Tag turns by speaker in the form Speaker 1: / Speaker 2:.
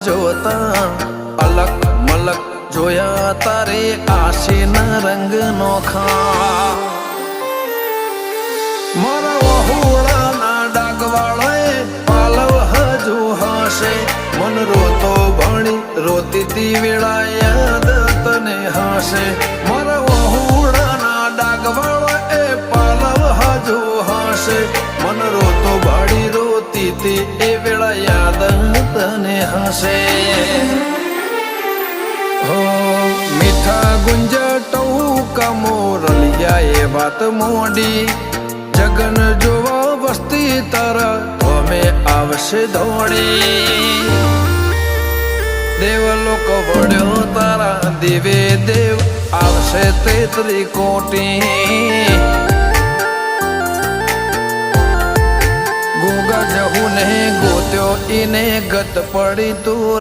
Speaker 1: જોતા અલક મલક જોયા તારે આશીના રંગ નોખા મારા વહુડાના ડાગવાળાએ પાલવ હજુ હશે મન રોતો ભણી રોતી તી વેળા યાદ તને હશે મારા વહુડાના ડાગવાળાએ પાલવ હજુ હશે મન રોતો ભાડી રોતી તી એ વેળા યાદ તને હશે હો મીઠા ગુંજટવું કમોરલિયા એ વાત મોડી જગન જોવા વસ્તી તારા અમે આવશે દોડી દેવલોક વળ્યો તારા દેવે દેવ આવશે તેત્રી કોટી ગોગા જહુ ને ગોત્યો ઈને ગત પડી તું